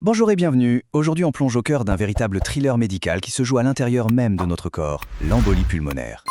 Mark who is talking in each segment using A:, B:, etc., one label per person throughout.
A: Bonjour et bienvenue. Aujourd'hui, on plonge au cœur d'un véritable thriller médical qui se joue à l'intérieur même de notre corps, l'embolie pulmonaire.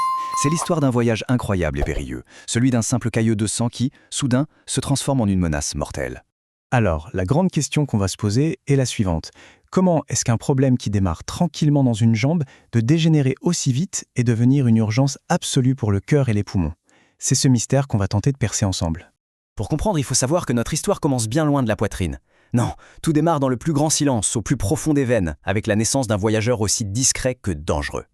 A: C'est l'histoire d'un voyage incroyable et périlleux, celui d'un simple caillot de sang qui, soudain, se transforme en une menace mortelle.
B: Alors, la grande question qu'on va se poser est la suivante. Comment est-ce qu'un problème qui démarre tranquillement dans une jambe de dégénérer aussi vite et devenir une urgence absolue pour le cœur et les poumons? C'est ce mystère qu'on va tenter de percer ensemble.
A: Pour comprendre, il faut savoir que notre histoire commence bien loin de la poitrine. Non, tout démarre dans le plus grand silence, au plus profond des veines, avec la naissance d'un voyageur aussi discret que dangereux.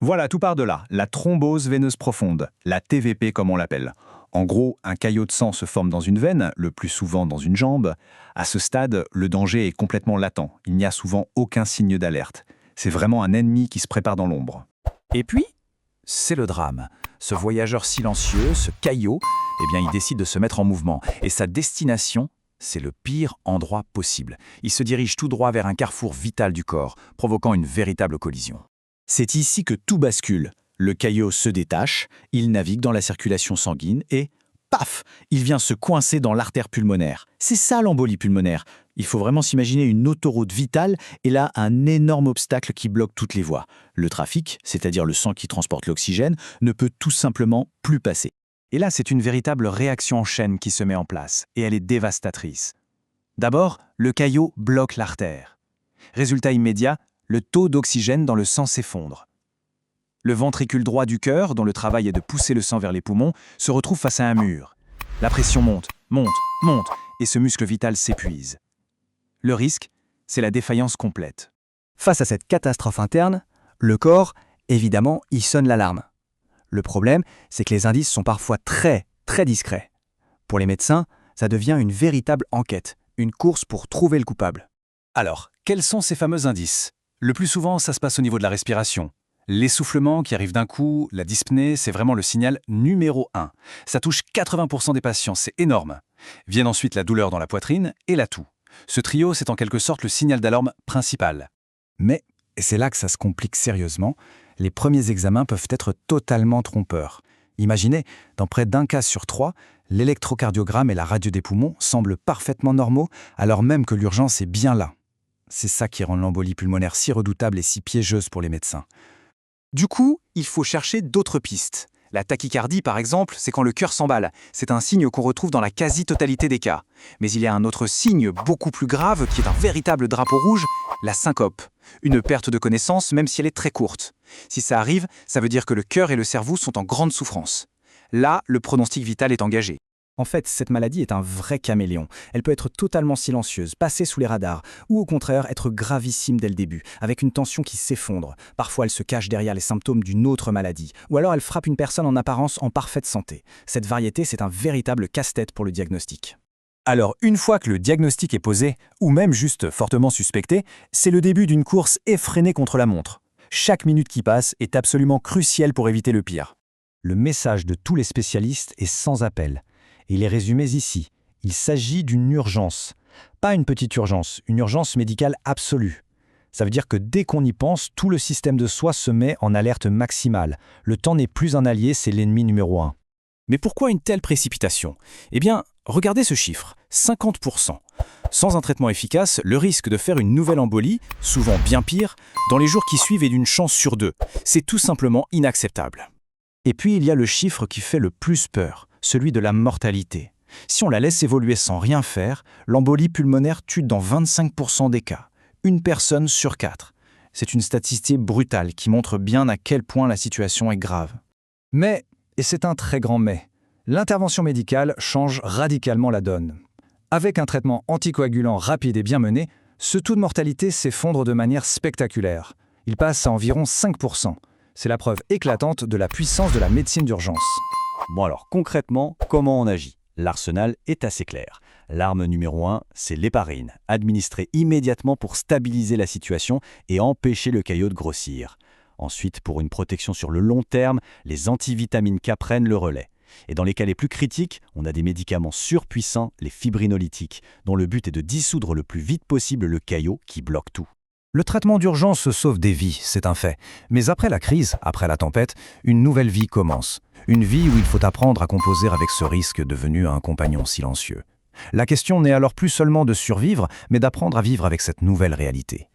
C: Voilà, tout part de là, la thrombose veineuse profonde, la TVP comme on l'appelle. En gros, un caillot de sang se forme dans une veine, le plus souvent dans une jambe. À ce stade, le danger est complètement latent. Il n'y a souvent aucun signe d'alerte. C'est vraiment un ennemi qui se prépare dans l'ombre.
A: Et puis, c'est le drame. Ce voyageur silencieux, ce caillot, il décide de se mettre en mouvement. Et sa destination, c'est le pire endroit possible. Il se dirige tout droit vers un carrefour vital du corps, provoquant une véritable collision.
B: C'est ici que tout bascule. Le caillot se détache, il navigue dans la circulation sanguine et, paf, il vient se coincer dans l'artère pulmonaire. C'est ça l'embolie pulmonaire. Il faut vraiment s'imaginer une autoroute vitale et là, un énorme obstacle qui bloque toutes les voies. Le trafic, c'est-à-dire le sang qui transporte l'oxygène, ne peut tout simplement plus passer.
A: Et là, c'est une véritable réaction en chaîne qui se met en place, et elle est dévastatrice. D'abord, le caillot bloque l'artère. Résultat immédiat, le taux d'oxygène dans le sang s'effondre. Le ventricule droit du cœur, dont le travail est de pousser le sang vers les poumons, se retrouve face à un mur. La pression monte, et ce muscle vital s'épuise. Le risque, c'est la défaillance complète.
D: Face à cette catastrophe interne, le corps, évidemment, il sonne l'alarme. Le problème, c'est que les indices sont parfois très discrets. Pour les médecins, ça devient une véritable enquête, une course pour trouver le coupable.
A: Alors, quels sont ces fameux indices? Le plus souvent, ça se passe au niveau de la respiration. L'essoufflement qui arrive d'un coup, la dyspnée, c'est vraiment le signal numéro 1. Ça touche 80% des patients, c'est énorme. Viennent ensuite la douleur dans la poitrine et la toux. Ce trio, c'est en quelque sorte le signal d'alarme principal.
B: Mais, et c'est là que ça se complique sérieusement, les premiers examens peuvent être totalement trompeurs. Imaginez, dans près d'un cas sur 3, l'électrocardiogramme et la radio des poumons semblent parfaitement normaux, alors même que l'urgence est bien là. C'est ça qui rend l'embolie pulmonaire si redoutable et si piégeuse pour les médecins.
A: Du coup, il faut chercher d'autres pistes. La tachycardie, par exemple, c'est quand le cœur s'emballe. C'est un signe qu'on retrouve dans la quasi-totalité des cas. Mais il y a un autre signe beaucoup plus grave qui est un véritable drapeau rouge, la syncope. Une perte de connaissance, même si elle est très courte. Si ça arrive, ça veut dire que le cœur et le cerveau sont en grande souffrance. Là, le pronostic vital est engagé.
B: En fait, cette maladie est un vrai caméléon. Elle peut être totalement silencieuse, passer sous les radars, ou au contraire être gravissime dès le début, avec une tension qui s'effondre. Parfois, elle se cache derrière les symptômes d'une autre maladie, ou alors elle frappe une personne en apparence en parfaite santé. Cette variété, c'est un véritable casse-tête pour le diagnostic.
C: Alors, une fois que le diagnostic est posé, ou même juste fortement suspecté, c'est le début d'une course effrénée contre la montre. Chaque minute qui passe est absolument cruciale pour éviter le pire.
B: Le message de tous les spécialistes est sans appel. Et il est résumé ici. Il s'agit d'une urgence. Pas une petite urgence, une urgence médicale absolue. Ça veut dire que dès qu'on y pense, tout le système de soins se met en alerte maximale. Le temps n'est plus un allié, c'est l'ennemi numéro 1.
A: Mais pourquoi une telle précipitation? Eh bien, regardez ce chiffre, 50%. Sans un traitement efficace, le risque de faire une nouvelle embolie, souvent bien pire, dans les jours qui suivent est d'une chance sur 2. C'est tout simplement inacceptable.
B: Et puis il y a le chiffre qui fait le plus peur, celui de la mortalité. Si on la laisse évoluer sans rien faire, l'embolie pulmonaire tue dans 25% des cas. Une personne sur 4. C'est une statistique brutale qui montre bien à quel point la situation est grave. Mais, et c'est un très grand mais, l'intervention médicale change radicalement la donne. Avec un traitement anticoagulant rapide et bien mené, ce taux de mortalité s'effondre de manière spectaculaire. Il passe à environ 5%. C'est la preuve éclatante de la puissance de la médecine d'urgence.
E: Bon alors, concrètement, comment on agit? L'arsenal est assez clair. L'arme numéro 1, c'est l'héparine, administrée immédiatement pour stabiliser la situation et empêcher le caillot de grossir. Ensuite, pour une protection sur le long terme, les antivitamines K prennent le relais. Et dans les cas les plus critiques, on a des médicaments surpuissants, les fibrinolytiques, dont le but est de dissoudre le plus vite possible le caillot qui bloque tout.
B: Le traitement d'urgence sauve des vies, c'est un fait. Mais après la crise, après la tempête, une nouvelle vie commence. Une vie où il faut apprendre à composer avec ce risque devenu un compagnon silencieux. La question n'est alors plus seulement de survivre, mais d'apprendre à vivre avec cette nouvelle réalité.